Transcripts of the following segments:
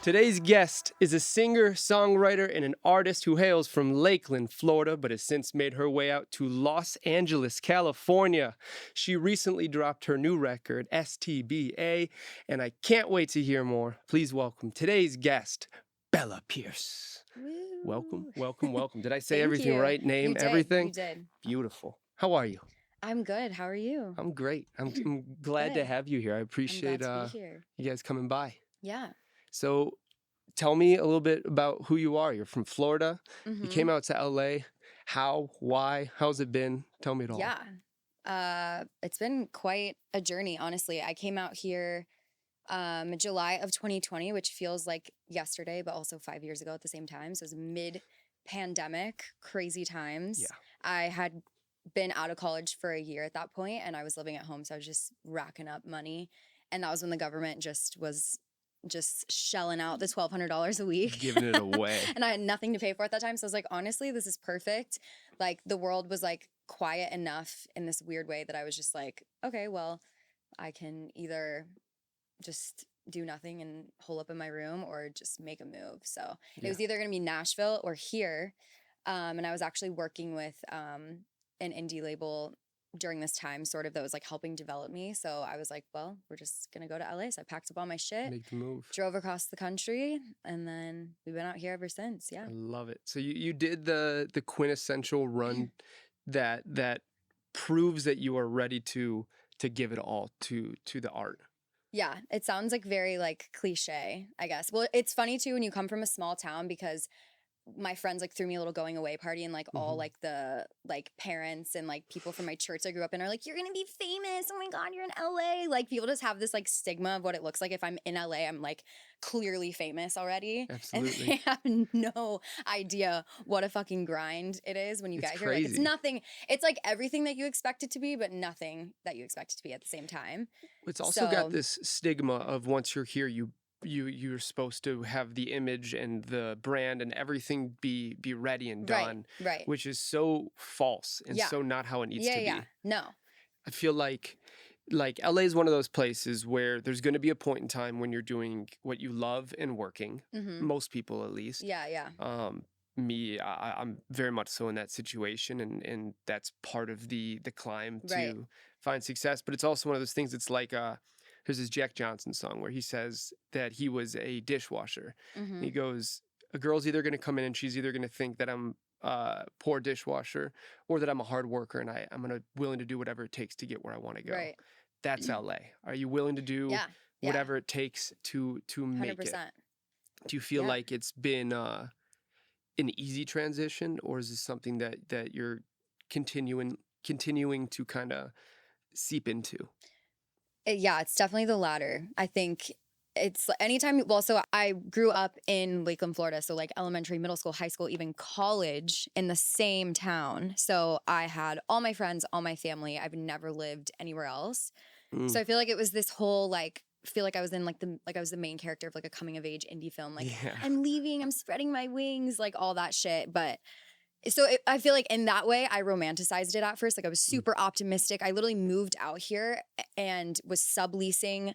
Today's guest is a singer, songwriter, and an artist who hails from Lakeland, Florida, but has since made her way out to Los Angeles, California. She recently dropped her new record, STBA, and I can't wait to hear more. Please welcome today's guest, Bela Pierce. Woo. Welcome. Did I say Thank everything you. right? Name, You did. everything? You did. Beautiful. How are you? I'm good. How are you? I'm great. I'm glad to Good. have you here. I appreciate I'm glad to be here. you guys coming by. Yeah. So tell me a little bit about who you are. You're from Florida. You came out to LA. How? Why? How's it been? Tell me it all. Yeah. It's been quite a journey, honestly. I came out here July of 2020, which feels like yesterday, but also 5 years ago at the same time. So it was mid-pandemic, crazy times. Yeah. I had been out of college for a year at that point, and I was living at home, so I was just racking up money. And that was when the government was just shelling out the $1,200 a week. Giving it away. And I had nothing to pay for at that time. So I was like, honestly, this is perfect. Like, the world was like quiet enough in this weird way that I was just like, okay, well, I can either just do nothing and hole up in my room or just make a move. So it was either going to be Nashville or here. And I was actually working with an indie label during this time, sort of, that was like helping develop me. So I was like, well, we're just gonna go to LA. So I packed up all my shit, Make the move. drove across the country, and then we've been out here ever since. Yeah. I love it. So you did the quintessential run that proves that you are ready to give it all to the art. Yeah, it sounds like very like cliche, I guess. Well, it's funny too when you come from a small town, because my friends like threw me a little going away party, and like all like the like parents and like people from my church I grew up in are like, you're gonna be famous, oh my god, you're in LA. Like, people just have this like stigma of what it looks like if I'm in LA. I'm like clearly famous already. Absolutely. And they have no idea what a fucking grind it is when you get here. Like, it's crazy. nothing. It's like everything that you expect it to be, but nothing that you expect it to be at the same time. It's also got this stigma of once you're here, you're supposed to have the image and the brand and everything be ready and done, right, which is so false and so not how it needs to be. Yeah, no. I feel like LA is one of those places where there's going to be a point in time when you're doing what you love and working. Most people, at least. Yeah. Me, I'm very much so in that situation, and that's part of the climb to find success. But it's also one of those things. It's like there's this Jack Johnson song where he says that he was a dishwasher. And he goes, a girl's either going to come in and she's either going to think that I'm a poor dishwasher or that I'm a hard worker and I'm willing to do whatever it takes to get where I want to go. Right. That's LA. Are you willing to do whatever it takes to make 100%. it? Do you feel like it's been an easy transition, or is this something that you're continuing to kind of seep into? Yeah, it's definitely the latter. I think it's anytime. Well, so I grew up in Lakeland, Florida. So like elementary, middle school, high school, even college in the same town. So I had all my friends, all my family. I've never lived anywhere else. So I feel like it was this whole like, feel like I was in like I was the main character of like a coming of age indie film. Like, I'm leaving, I'm spreading my wings, like all that shit. But so I feel like in that way, I romanticized it at first. Like, I was super optimistic. I literally moved out here and was subleasing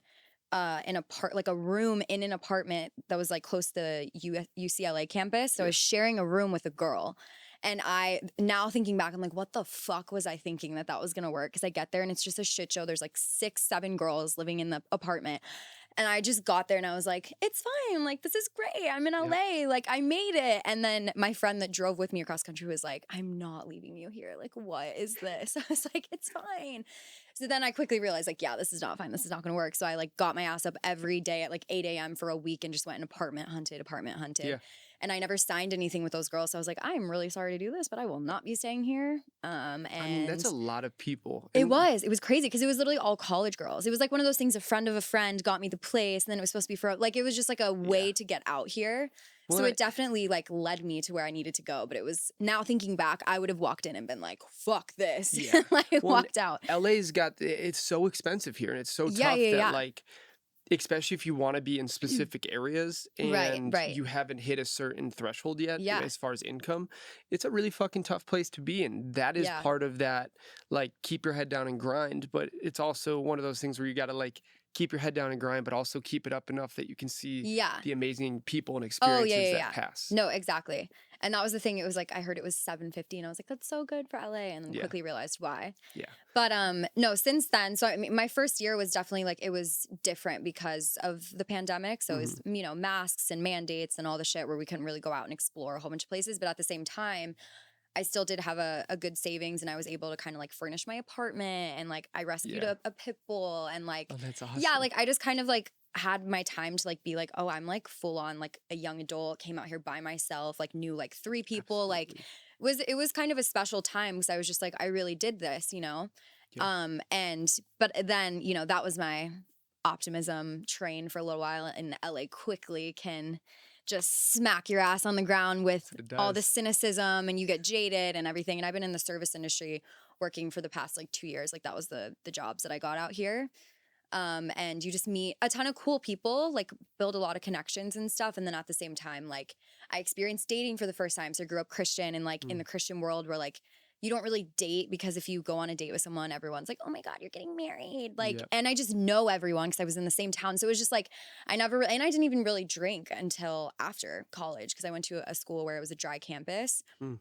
a room in an apartment that was like close to the UCLA campus. So I was sharing a room with a girl. And now thinking back, I'm like, what the fuck was I thinking that was going to work? Because I get there and it's just a shit show. There's like 6-7 girls living in the apartment. And I just got there and I was like, it's fine. Like, this is great. I'm in LA. Like, I made it. And then my friend that drove with me across country was like, I'm not leaving you here. Like, what is this? I was like, it's fine. So then I quickly realized, like, yeah, this is not fine. This is not going to work. So I like got my ass up every day at like 8 a.m. for a week and just went and apartment hunted. Yeah. And I never signed anything with those girls. So I was like, I'm really sorry to do this, but I will not be staying here. And I mean, that's a lot of people. It was crazy because it was literally all college girls. It was like one of those things, a friend of a friend got me the place, and then it was supposed to be for, like, it was just like a way to get out here. Well, so it definitely like led me to where I needed to go. But it was, now thinking back, I would have walked in and been like, fuck this. Yeah. Walked out. LA's it's so expensive here, and it's so tough that like, especially if you want to be in specific areas and you haven't hit a certain threshold yet as far as income, it's a really fucking tough place to be in. That is part of that, like, keep your head down and grind, but it's also one of those things where you got to like keep your head down and grind, but also keep it up enough that you can see Yeah. the amazing people and Oh, experiences that pass. No, exactly. And that was the thing. It was like I heard it was 750 and I was like, that's so good for LA. And then Yeah. quickly realized why. Yeah. But no, since then, so I mean my first year was definitely like it was different because of the pandemic. So it was, you know, masks and mandates and all the shit where we couldn't really go out and explore a whole bunch of places. But at the same time, I still did have a good savings and I was able to kind of like furnish my apartment and like I rescued a pit bull and like Oh, that's awesome. yeah, like I just kind of like had my time to like be like, oh, I'm like full on like a young adult, came out here by myself, like knew like 3 people, Absolutely. like it was kind of a special time because I was just like, I really did this, you know? Yeah. But then, you know, that was my optimism train for a little while and LA quickly can just smack your ass on the ground with It all the does. cynicism and you get jaded and everything. And I've been in the service industry working for the past like 2 years. Like that was the jobs that I got out here. And you just meet a ton of cool people, like build a lot of connections and stuff. And then at the same time, like I experienced dating for the first time. So I grew up Christian and like in the Christian world where like you don't really date because if you go on a date with someone, everyone's like, oh my God, you're getting married. Like, Yep. and I just know everyone because I was in the same town. So it was just like, and I didn't even really drink until after college because I went to a school where it was a dry campus. Mm.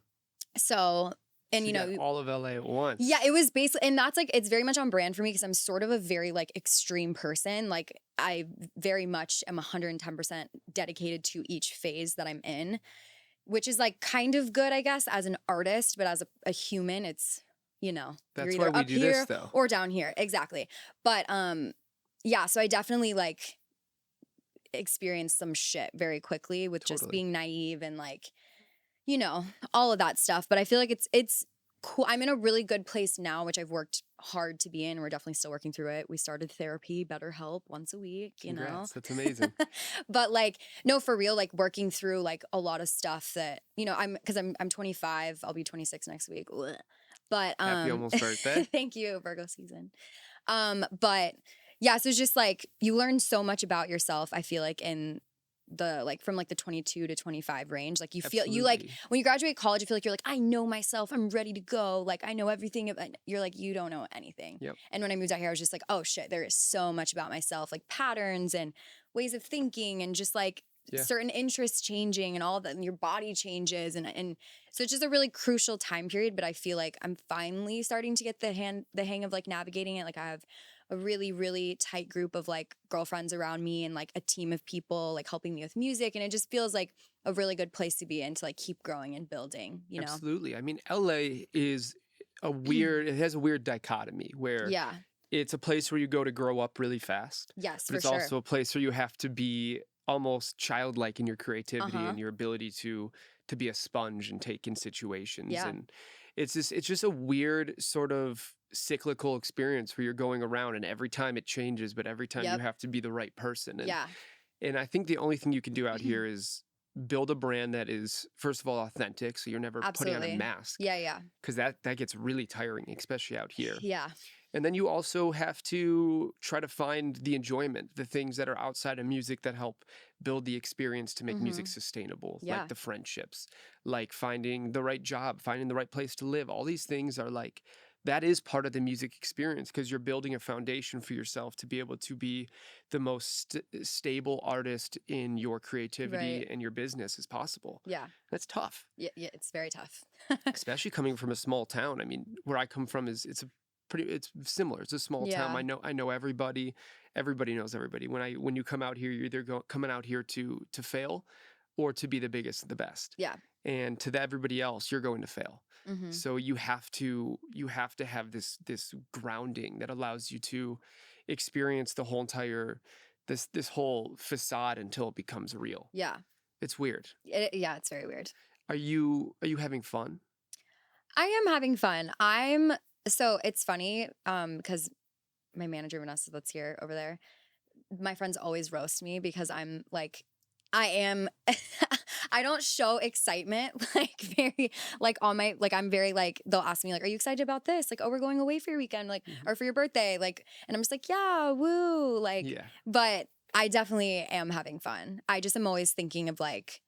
So, and So you know, got all of LA at once. yeah, it was basically, and that's like, it's very much on brand for me because I'm sort of a very like extreme person. Like I very much am 110% dedicated to each phase that I'm in, which is like kind of good, I guess, as an artist, but as a human, it's, you know, That's you're why either we up do here this, though. or down here. Exactly. But yeah, so I definitely like experienced some shit very quickly with just Totally. being naive and like, you know, all of that stuff. But I feel like it's cool. I'm in a really good place now, which I've worked hard to be in. We're definitely still working through it. We started therapy, BetterHelp once a week, you know. Congrats. That's amazing. But like, no, for real, like working through like a lot of stuff that, you know, I'm 25. I'll be 26 next week. Ugh. But Happy almost birthday. thank you, Virgo season. But yeah, so it's just like you learn so much about yourself, I feel like in the like from like the 22 to 25 range. Like you feel you like Absolutely. when you graduate college, you feel like you're like, I know myself, I'm ready to go. Like I know everything about you're like, you don't know anything. Yep. And when I moved out here, I was just like, oh shit, there is so much about myself, like patterns and ways of thinking and just like Yeah. certain interests changing and all that and your body changes and so it's just a really crucial time period. But I feel like I'm finally starting to get the hang of like navigating it. Like I have a really, really tight group of like girlfriends around me and like a team of people like helping me with music. And it just feels like a really good place to be in to like keep growing and building, you know? Absolutely. I mean, LA is it has a weird dichotomy where Yeah. it's a place where you go to grow up really fast. Yes, But for it's sure. also a place where you have to be almost childlike in your creativity Uh-huh. and your ability to be a sponge and take in situations. Yeah. And it's just a weird sort of cyclical experience where you're going around and every time it changes, but every time you Yep. have to be the right person. Yeah. And I think the only thing you can do out here is build a brand that is, first of all, authentic. So you're never putting on a Absolutely. mask. Yeah. Yeah. Because that gets really tiring, especially out here. Yeah. And then you also have to try to find the enjoyment, the things that are outside of music that help build the experience to make music sustainable, Yeah. like the friendships, like finding the right job, finding the right place to live. All these things are like, that is part of the music experience because you're building a foundation for yourself to be able to be the most stable artist in your creativity Right. and your business as possible. Yeah. That's tough, Yeah. Yeah. It's very tough. especially coming from a small town. I mean, where I come from it's similar. It's a small town. Yeah. I know everybody. Everybody knows everybody. When you come out here, you're either coming out here to fail or to be the biggest and the best. Yeah. And to everybody else, you're going to fail. Mm-hmm. So you have to have this grounding that allows you to experience the whole entire this whole facade until it becomes real. Yeah. It's weird. Yeah. It's very weird. Are you having fun? I am having fun. So it's funny, because my manager Vanessa that's here over there, my friends always roast me because I'm like, I am I don't show excitement like very like on my like I'm very like they'll ask me like, are you excited about this? Like, oh, we're going away for your weekend, like or for your birthday, like and I'm just like, yeah, woo. Like Yeah. but I definitely am having fun. I just am always thinking of like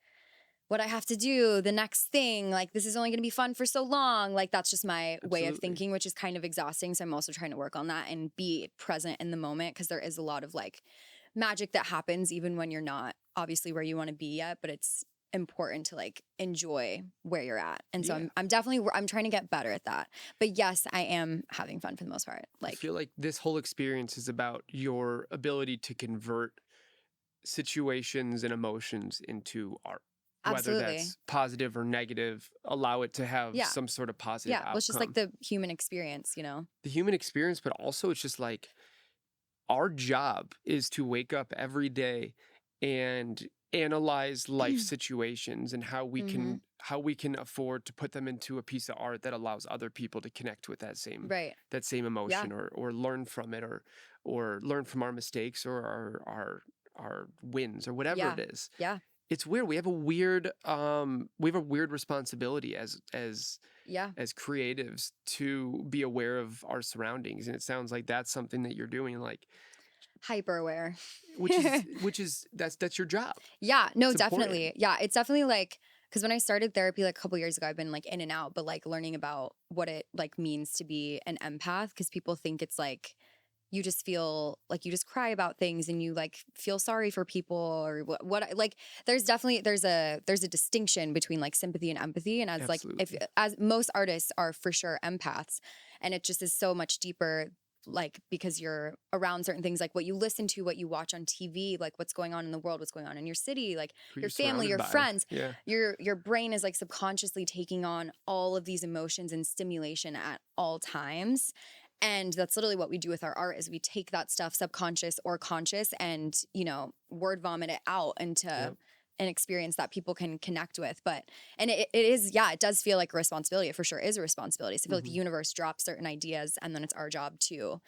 what I have to do, the next thing, like this is only going to be fun for so long. Like that's just my way of thinking, which is kind of exhausting. So I'm also trying to work on that and be present in the moment, because there is a lot of like magic that happens even when you're not obviously where you want to be yet, but it's important to like enjoy where you're at. And so I'm definitely, I'm trying to get better at that. But yes, I am having fun for the most part. Like, I feel like this whole experience is about your ability to convert situations and emotions into art. Whether absolutely. that's positive or negative, allow it to have some sort of positive outcome. Well, it's just like the human experience, you know? The human experience, but also it's just like our job is to wake up every day and analyze life situations and how we can afford to put them into a piece of art that allows other people to connect with that same emotion or learn from it or learn from our mistakes or our wins or whatever it is. Yeah. It's weird. We have a weird responsibility as creatives to be aware of our surroundings, and it sounds like that's something that you're doing, like hyper aware, which is that's your job. Yeah, no, it's definitely. Important. Yeah, it's definitely like, because when I started therapy like a couple years ago, I've been like in and out, but like learning about what it like means to be an empath, because people think it's like you just feel like you just cry about things and you like feel sorry for people or what like there's a distinction between like sympathy and empathy, and as like as most artists are for sure empaths, and it just is so much deeper, like because you're around certain things, like what you listen to, what you watch on TV, like what's going on in the world, what's going on in your city, like your family, your friends, your brain is like subconsciously taking on all of these emotions and stimulation at all times. And that's literally what we do with our art, is we take that stuff, subconscious or conscious, and, you know, word vomit it out into an experience that people can connect with. But, and it is, it does feel like a responsibility. It for sure is a responsibility. So I feel like the universe drops certain ideas, and then it's our job to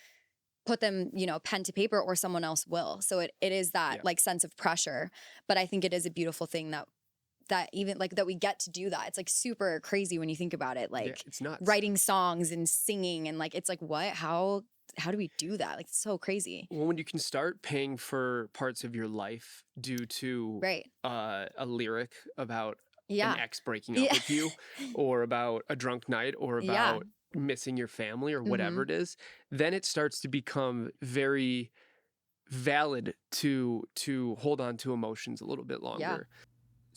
put them, you know, pen to paper, or someone else will. So it is that like sense of pressure. But I think it is a beautiful thing that even like that we get to do that. It's like super crazy when you think about it, like it's nuts. Writing songs and singing, and like it's like, what, how do we do that? Like it's so crazy. Well, when you can start paying for parts of your life due to a lyric about an ex breaking up with you, or about a drunk night, or about missing your family, or whatever it is, then it starts to become very valid to hold on to emotions a little bit longer.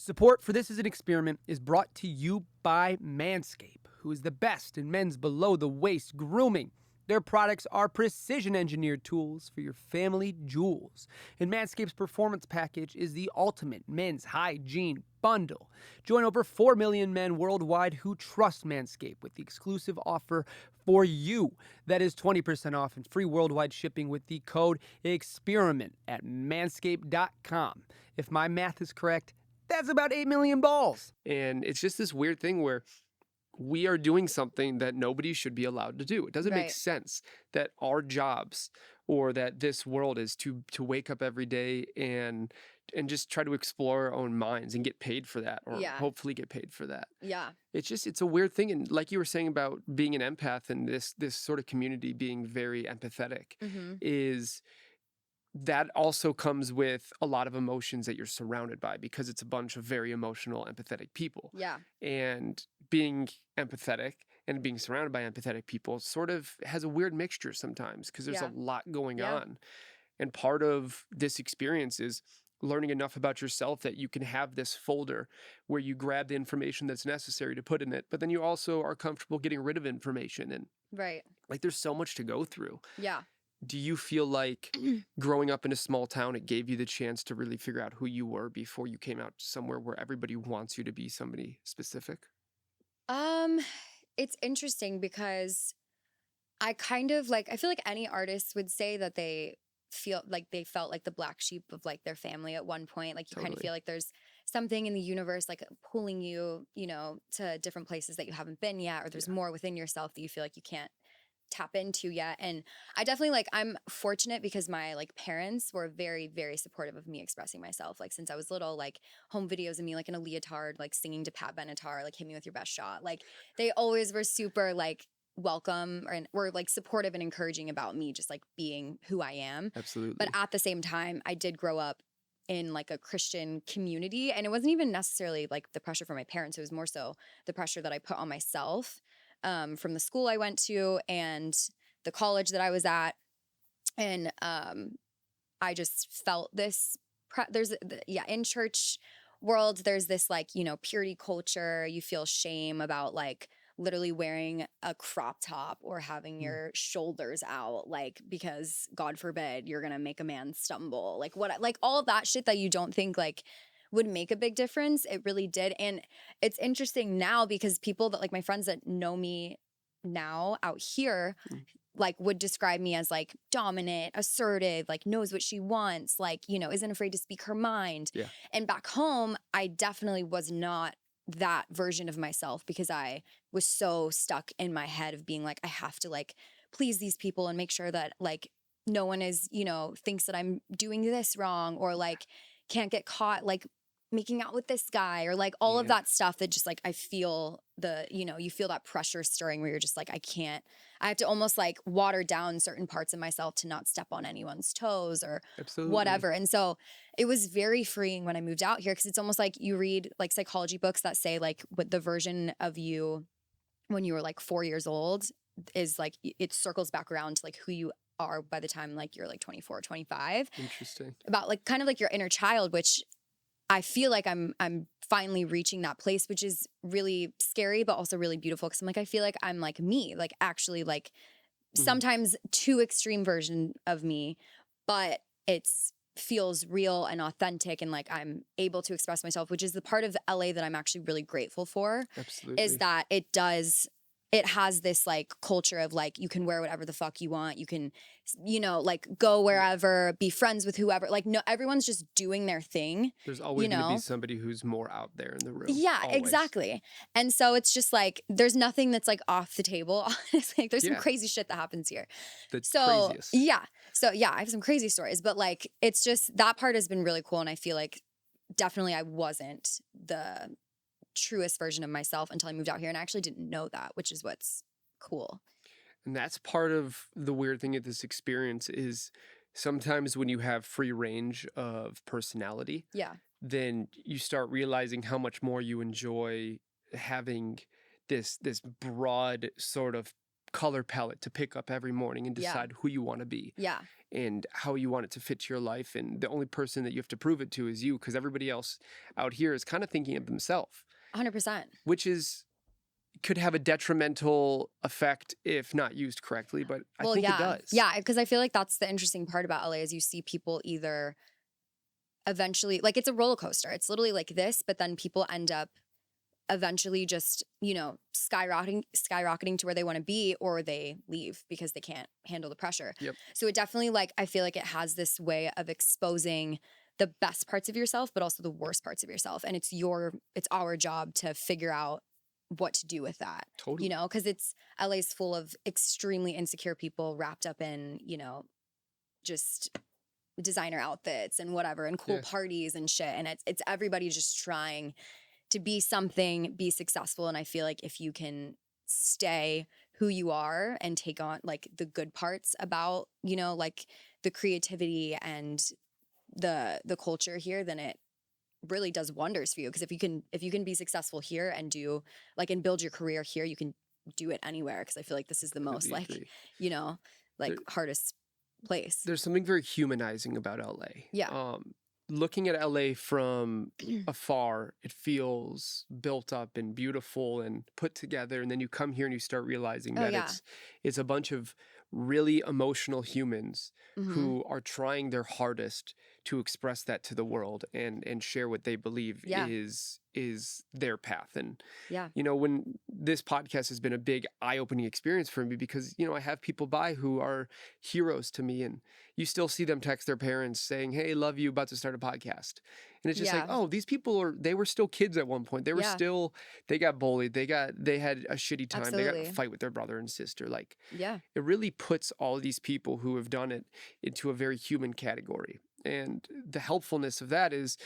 Support for This Is an Experiment is brought to you by Manscaped, who is the best in men's below-the-waist grooming. Their products are precision-engineered tools for your family jewels. And Manscaped's Performance Package is the ultimate men's hygiene bundle. Join over 4 million men worldwide who trust Manscaped with the exclusive offer for you. That is 20% off and free worldwide shipping with the code EXPERIMENT at manscaped.com. If my math is correct, that's about 8 million balls. And it's just this weird thing where we are doing something that nobody should be allowed to do. It doesn't make sense that our jobs, or that this world, is to wake up every day and just try to explore our own minds and get paid for that, or hopefully get paid for that. Yeah. It's a weird thing. And like you were saying about being an empath and this sort of community being very empathetic, is that also comes with a lot of emotions that you're surrounded by, because it's a bunch of very emotional, empathetic people. Yeah. And being empathetic and being surrounded by empathetic people sort of has a weird mixture sometimes, because there's a lot going on. And part of this experience is learning enough about yourself that you can have this folder where you grab the information that's necessary to put in it, but then you also are comfortable getting rid of information. And like there's so much to go through. Yeah. Do you feel like growing up in a small town, it gave you the chance to really figure out who you were before you came out somewhere where everybody wants you to be somebody specific? It's interesting because I kind of like, I feel like any artist would say that they felt like the black sheep of like their family at one point. Like you kind of feel like there's something in the universe like pulling you, you know, to different places that you haven't been yet, or there's more within yourself that you feel like you can't tap into yet. And I definitely like, I'm fortunate because my like parents were very, very supportive of me expressing myself. Like since I was little, like home videos of me like in a leotard, like singing to Pat Benatar, like hit me with your best shot. Like they always were super like welcome, and were like supportive and encouraging about me just like being who I am. Absolutely. But at the same time, I did grow up in like a Christian community. And it wasn't even necessarily like the pressure from my parents. It was more so the pressure that I put on myself from the school I went to and the college that I was at. And I just felt this, in church world, there's this like, you know, purity culture. You feel shame about like literally wearing a crop top or having your shoulders out, like, because God forbid you're going to make a man stumble. Like like all of that shit that you don't think like would make a big difference. It really did. And it's interesting now because people that like my friends that know me now out here, like would describe me as like dominant, assertive, like knows what she wants, like, you know, isn't afraid to speak her mind. Yeah. And back home, I definitely was not that version of myself because I was so stuck in my head of being like, I have to like please these people and make sure that like no one is, you know, thinks that I'm doing this wrong or like can't get caught like making out with this guy or like all of that stuff that just like I feel you feel that pressure stirring where you're just like I have to almost like water down certain parts of myself to not step on anyone's toes or whatever. And so it was very freeing when I moved out here because it's almost like you read like psychology books that say like what the version of you when you were like 4 years old is like it circles back around to like who you are by the time like you're like 24 or 25. Interesting. About like kind of like your inner child, which I feel like I'm finally reaching that place, which is really scary, but also really beautiful. Cause I'm like, I feel like I'm like me, like actually like sometimes too extreme version of me, but it's feels real and authentic. And like, I'm able to express myself, which is the part of LA that I'm actually really grateful for. Absolutely. Is that it has this like culture of like, you can wear whatever the fuck you want. You can, you know, like go wherever, be friends with whoever. Like, no, everyone's just doing their thing. There's always going to be somebody who's more out there in the room. Yeah, always. Exactly. And so it's just like, there's nothing that's like off the table. Honestly, like, there's some crazy shit that happens here. That's so craziest. Yeah. So yeah, I have some crazy stories, but like, it's just, that part has been really cool. And I feel like definitely I wasn't the truest version of myself until I moved out here. And I actually didn't know that, which is what's cool. And that's part of the weird thing of this experience is sometimes when you have free range of personality, then you start realizing how much more you enjoy having this broad sort of color palette to pick up every morning and decide who you want to be. Yeah. And how you want it to fit your life. And the only person that you have to prove it to is you, because everybody else out here is kind of thinking of themselves. 100%. Which could have a detrimental effect if not used correctly, but I think it does. Yeah, because I feel like that's the interesting part about LA is you see people either eventually, like it's a roller coaster. It's literally like this, but then people end up eventually just, you know, skyrocketing to where they want to be, or they leave because they can't handle the pressure. Yep. So it definitely, like, I feel like it has this way of exposing the best parts of yourself, but also the worst parts of yourself. And it's our job to figure out what to do with that. Totally. You know, because LA's full of extremely insecure people wrapped up in, you know, just designer outfits and whatever and cool parties and shit. And it's everybody just trying to be something, be successful. And I feel like if you can stay who you are and take on like the good parts about, you know, like the creativity and the culture here, then it really does wonders for you. Because if you can be successful here and do like and build your career here, you can do it anywhere. Because I feel like this is the most like, you know, like hardest place. There's something very humanizing about LA. Yeah. Looking at LA from afar, it feels built up and beautiful and put together. And then you come here and you start realizing that it's a bunch of really emotional humans who are trying their hardest to express that to the world and share what they believe is their path. And, you know, when this podcast has been a big eye-opening experience for me because, you know, I have people by who are heroes to me and you still see them text their parents saying, hey, love you, about to start a podcast. And it's just like, oh, these people they were still kids at one point. They were still, they got bullied. They had a shitty time. Absolutely. They got in a fight with their brother and sister. Like, it really puts all these people who have done it into a very human category. And the helpfulness of that is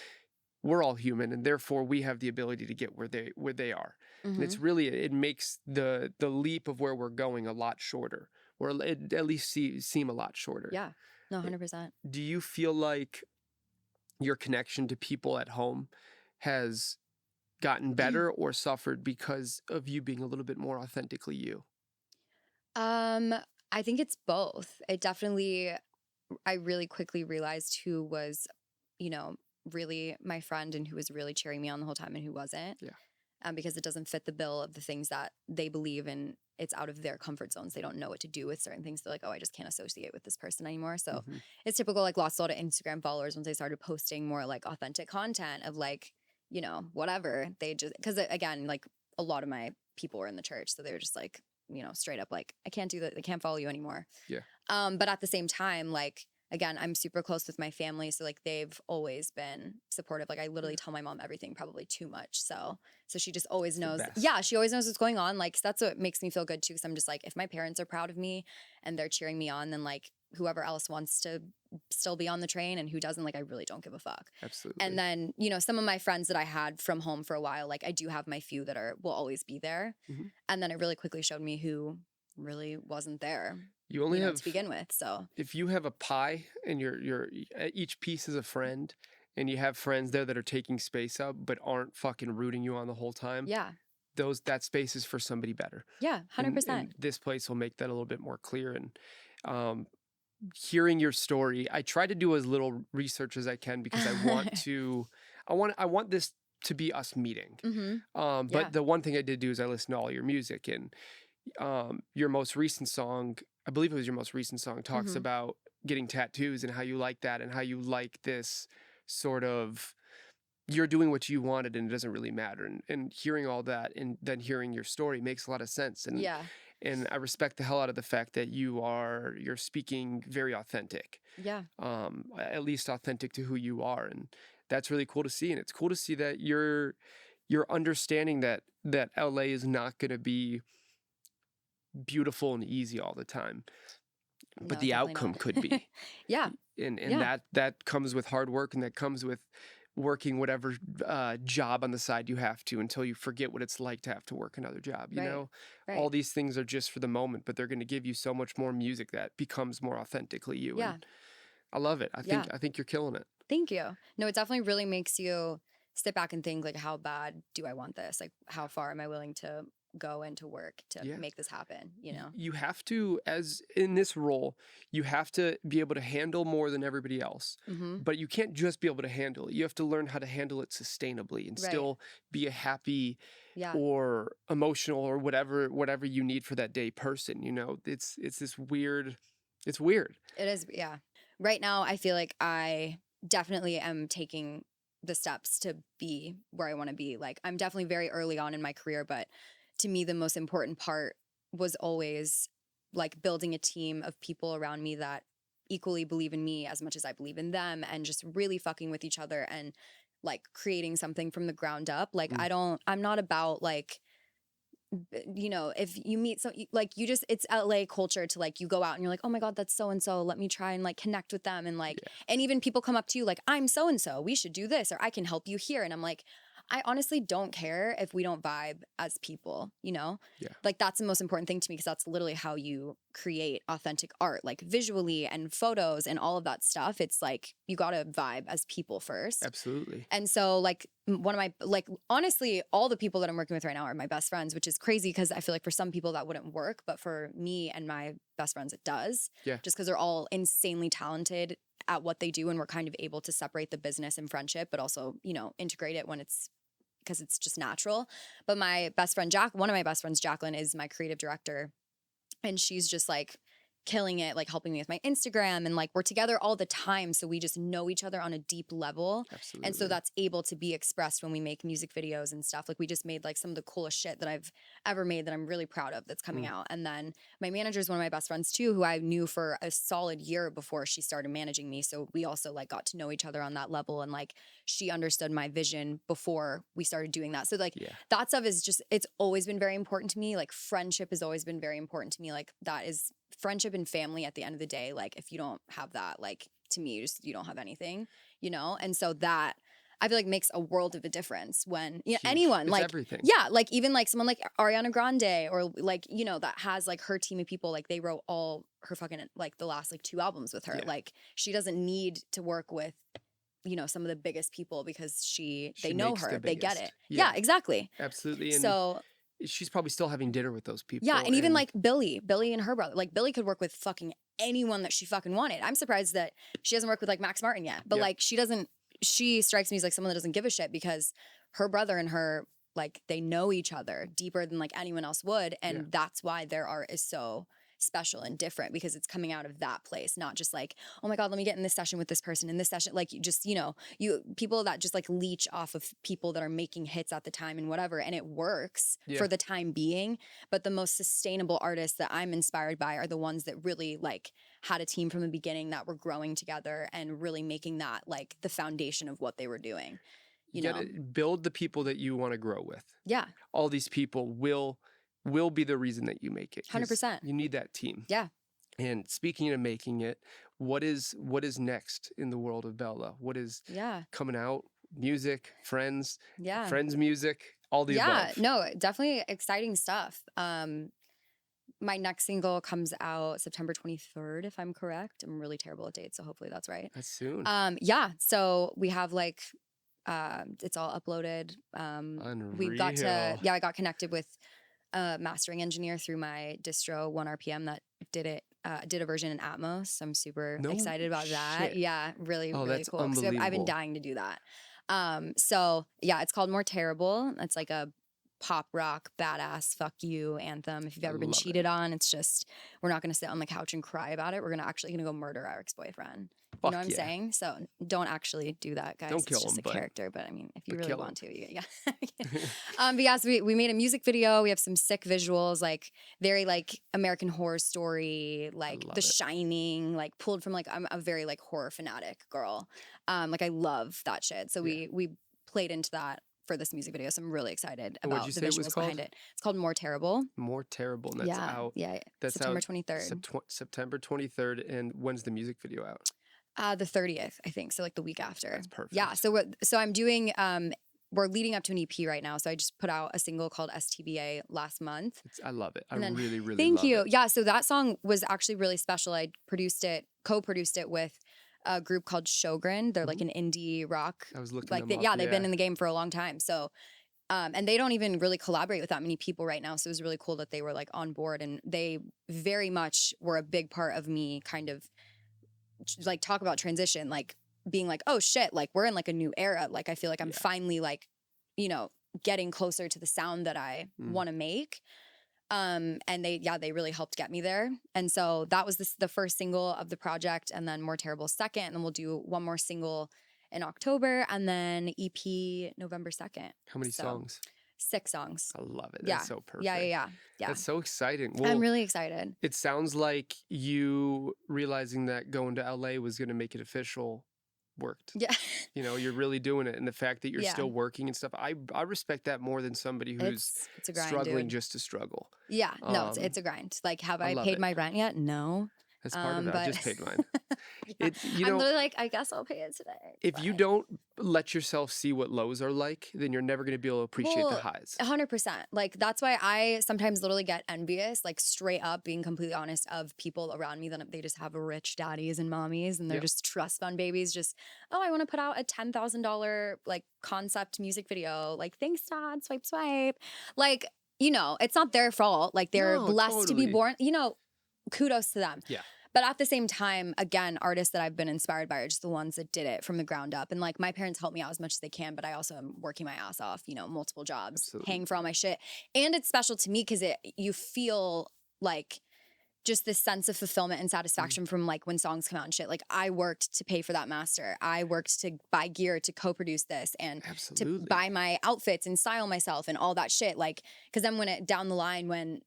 we're all human and therefore we have the ability to get where they are. And it's really, it makes the leap of where we're going a lot shorter, or it at least seem a lot shorter. Yeah, no, 100%. Do you feel like your connection to people at home has gotten better or suffered because of you being a little bit more authentically you? I think it's both. It definitely, I really quickly realized who was, you know, really my friend and who was really cheering me on the whole time and who wasn't. Yeah. Because it doesn't fit the bill of the things that they believe in. It's out of their comfort zones. They don't know what to do with certain things. They're like, oh, I just can't associate with this person anymore. So it's typical, like lost a lot of Instagram followers once they started posting more like authentic content of like, you know, whatever. They just, because again, like a lot of my people were in the church. So they were just like, you know, straight up like, I can't do that. I can't follow you anymore. Yeah. But at the same time, like, again, I'm super close with my family. So like they've always been supportive. Like I literally tell my mom everything probably too much. So she just always knows. Yeah, she always knows what's going on. Like that's what makes me feel good too. Cause I'm just like, if my parents are proud of me and they're cheering me on, then like whoever else wants to still be on the train and who doesn't, like I really don't give a fuck. Absolutely. And then, you know, some of my friends that I had from home for a while, like I do have my few that will always be there. And then it really quickly showed me who really wasn't there. You only have to begin with. So if you have a pie and your each piece is a friend, and you have friends there that are taking space up but aren't fucking rooting you on the whole time. Yeah. That space is for somebody better. Yeah, 100%. And this place will make that a little bit more clear. And hearing your story, I try to do as little research as I can because I want this to be us meeting. But the one thing I did do is I listened to all your music, and your most recent song, I believe it was your most recent song, talks about getting tattoos and how you like that and how you like this sort of, you're doing what you wanted and it doesn't really matter. And hearing all that and then hearing your story makes a lot of sense. And and I respect the hell out of the fact that you're speaking very authentic. Yeah. At least authentic to who you are. And that's really cool to see. And it's cool to see that you're understanding that LA is not going to be beautiful and easy all the time, but No, the definitely outcome not. could be. Yeah. And Yeah. that comes with hard work, and that comes with working whatever job on the side you have to until you forget what it's like to have to work another job. You know, all these things are just for the moment, but they're going to give you so much more music that becomes more authentically you. Yeah. And I love it. I think you're killing it. Thank you. No, it definitely really makes you sit back and think like, how bad do I want this? Like, how far am I willing to go into work to make this happen, you know? You have to, as in this role, you have to be able to handle more than everybody else, but you can't just be able to handle it. You have to learn how to handle it sustainably and still be a happy or emotional or whatever you need for that day person. You know, it's this weird, it's weird. It is. Yeah. Right now, I feel like I definitely am taking the steps to be where I want to be. Like, I'm definitely very early on in my career, but to me, the most important part was always like building a team of people around me that equally believe in me as much as I believe in them, and just really fucking with each other and like creating something from the ground up. Like, I'm not about like, you know, if you meet it's LA culture to like, you go out and you're like, oh my God, that's so-and-so. Let me try and like connect with them. And like, and even people come up to you like, I'm so-and-so, we should do this, or I can help you here. And I'm like, I honestly don't care if we don't vibe as people, you know? Yeah. Like that's the most important thing to me, because that's literally how you create authentic art, like visually and photos and all of that stuff. It's like, you gotta vibe as people first. Absolutely. And so like one of my, like honestly, all the people that I'm working with right now are my best friends, which is crazy because I feel like for some people that wouldn't work, but for me and my best friends, it does. Yeah. Just because they're all insanely talented at what they do, and we're kind of able to separate the business and friendship, but also, you know, integrate it when it's, because it's just natural. But my best friend, one of my best friends, Jacqueline, is my creative director. And she's just like killing it, like helping me with my Instagram, and like we're together all the time. So we just know each other on a deep level. Absolutely. And so that's able to be expressed when we make music videos and stuff. Like we just made like some of the coolest shit that I've ever made that I'm really proud of that's coming out. And then my manager is one of my best friends too, who I knew for a solid year before she started managing me. So we also like got to know each other on that level, and like she understood my vision before we started doing that. So like that stuff is just, it's always been very important to me. Like friendship has always been very important to me. Like that is friendship and family at the end of the day. Like if you don't have that, like to me, you don't have anything, you know? And so that I feel like makes a world of a difference when, you know, anyone, it's like everything. Yeah, like even like someone like Ariana Grande, or like, you know, that has like her team of people, like they wrote all her fucking like the last like 2 albums with her. Like she doesn't need to work with some of the biggest people because She they know makes her, the they get biggest. it. Yeah, Yeah, exactly. absolutely. And So she's probably still having dinner with those yeah, people. and even And like Billy and her brother, like Billy could work with fucking anyone that she fucking wanted. I'm surprised that she hasn't worked with like Max Martin yet, but yeah, like she strikes me as like someone that doesn't give a shit because her brother and her, like, they know each other deeper than like anyone else would, yeah. and that's why their art is so special and different because it's coming out of that place, not just like, oh my god, let me get in this session with this person in this session, like, you just, you people that just like leech off of people that are making hits at the time and whatever, and it works Yeah. for the time being. But the most sustainable artists that I'm inspired by are the ones that really like had a team from the beginning that were growing together and really making that like the foundation of what they were doing. You gotta build the people that you want to grow with. Yeah. All these people will be the reason that you make it. 100%. You need that team. Yeah. And speaking of making it, what is next in the world of Bella? What is Yeah. coming out? Music, friends, Yeah. friends music, all the above. No, definitely exciting stuff. My next single comes out September 23rd, if I'm correct. I'm really terrible at dates, so hopefully that's right. That's soon. Yeah. So we have like it's all uploaded. We've got to I got connected with a mastering engineer through my distro 1RPM that did a version in Atmos. I'm super excited about that. Shit. Yeah, really, really that's cool. So I've been unbelievable. dying to do that. So yeah, it's called More Terrible. It's like a pop rock badass fuck you anthem. If you've ever been love cheated on, it's just, we're not gonna sit on the couch and cry about it. We're gonna go murder our ex-boyfriend. You know what I'm yeah. saying? So don't actually do that, guys. Don't kill it's just him, a character, but I mean, if you really kill want to, yeah. But yeah, so we made a music video. We have some sick visuals, like very like American Horror Story, like The Shining, like pulled from like, I'm a very like horror fanatic girl. Like I love that shit. So we played into that for this music video. So I'm really excited about the visuals behind it. It's called More Terrible. More Terrible. And that's out. Yeah. That's September out 23rd. September 23rd. And when's the music video out? The 30th, I think. So like the week after. That's perfect. Yeah. So I'm doing we're leading up to an EP right now. So I just put out a single called STBA last month. I love it. I really, really thank love you. it. Yeah. So that song was actually really special. I co-produced it with a group called Sjogren. They're like an indie rock. I was looking like them up. they've been in the game for a long time. So and they don't even really collaborate with that many people right now. So it was really cool that they were like on board, and they very much were a big part of me kind of like talk about transition, like being like, oh shit, like we're in like a new era. Like I feel like I'm finally like, getting closer to the sound that I want to make. And they really helped get me there. And so that was the first single of the project, and then More Terrible second, and then we'll do one more single in October, and then EP November 2nd. How many songs? 6 songs. I love it. That's so perfect. Yeah. That's so exciting. Well, I'm really excited. It sounds like you realizing that going to LA was going to make it official worked. Yeah. You're really doing it. And the fact that you're still working and stuff, I respect that more than somebody who's it's a grind, struggling dude. just to struggle. Yeah. No, it's a grind. Like, have I paid it. my rent yet? No. That's part of it. I just paid mine. I'm literally like, I guess I'll pay it today. If you don't let yourself see what lows are like, then you're never going to be able to appreciate the highs. 100%. Like, that's why I sometimes literally get envious, like straight up being completely honest, of people around me that they just have rich daddies and mommies, and they're just trust fund babies. Just, oh, I want to put out a $10,000 like concept music video. Like, thanks, Dad. Swipe, swipe. Like, it's not their fault. Like, they're blessed to be born. Kudos to them. Yeah. But at the same time, again, artists that I've been inspired by are just the ones that did it from the ground up. And like, my parents help me out as much as they can, but I also am working my ass off, multiple jobs, paying for all my shit. And it's special to me because you feel like just this sense of fulfillment and satisfaction from like when songs come out and shit. Like, I worked to pay for that master. I worked to buy gear to co-produce this and to buy my outfits and style myself and all that shit. Like, because then down the line when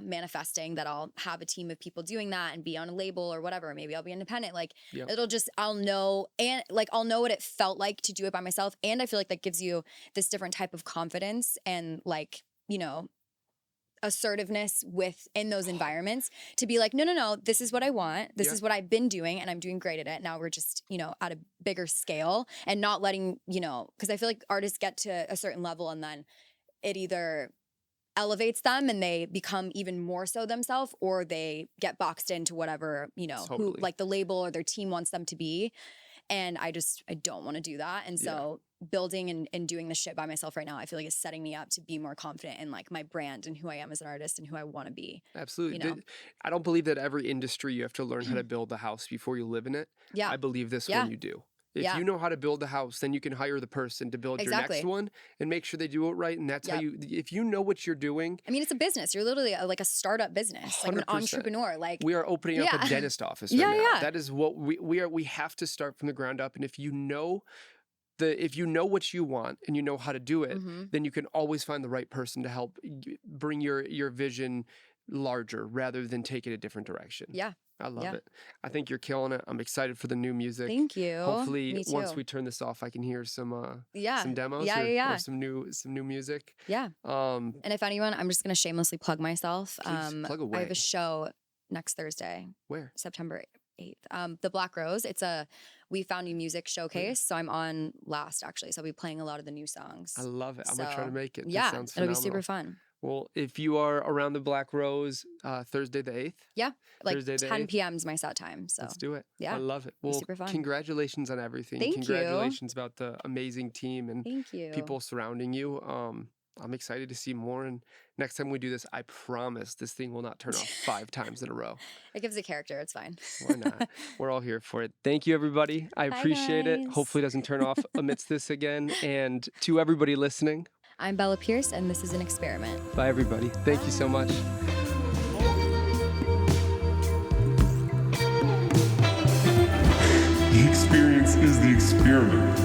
manifesting that I'll have a team of people doing that and be on a label or whatever, maybe I'll be independent. Like, I'll know, and like, I'll know what it felt like to do it by myself. And I feel like that gives you this different type of confidence and like, assertiveness within those environments to be like, no, this is what I want. This is what I've been doing, and I'm doing great at it. Now we're just, at a bigger scale, and not letting, because I feel like artists get to a certain level and then it either elevates them and they become even more so themselves, or they get boxed into whatever, who like the label or their team wants them to be. And I don't want to do that. And so building and doing this shit by myself right now, I feel like is setting me up to be more confident in like my brand and who I am as an artist and who I want to be. Absolutely. You know? I don't believe that every industry you have to learn how to build a house before you live in it. Yeah. I believe this Yeah. one you do. If you know how to build a house, then you can hire the person to build your next one and make sure they do it right. And that's how if you know what you're doing. I mean, it's a business. You're literally like a startup business, 100%. Like an entrepreneur. Like we are opening up a dentist office right now. Yeah. That is what we have to start from the ground up. And if you know what you want and you know how to do it, then you can always find the right person to help bring your vision larger rather than take it a different direction. Yeah. I love it. I think you're killing it. I'm excited for the new music. Thank you. Hopefully, once we turn this off, I can hear some demos or some new music. Yeah. And if anyone, I'm just gonna shamelessly plug myself. Plug away. I have a show next Thursday. Where? September 8th. The Black Rose. It's a We Found New Music showcase. So I'm on last actually. So I'll be playing a lot of the new songs. I love it. I'm gonna try to make it. Yeah, that sounds phenomenal. It'll be super fun. Well, if you are around the Black Rose, Thursday the 8th. Yeah, like Thursday 10 p.m. is my set time. So let's do it. Yeah, I love it. Well, super fun. Congratulations on everything. Thank Congratulations about the amazing team and Thank you. people surrounding you. I'm excited to see more. And next time we do this, I promise this thing will not turn off 5 times in a row. It gives a character. It's fine. Why not? We're all here for it. Thank you, everybody. I appreciate it. Hopefully it doesn't turn off amidst this again. And to everybody listening, I'm Bela Pierce, and this is an experiment. Bye, everybody. Thank you so much. The experience is the experiment.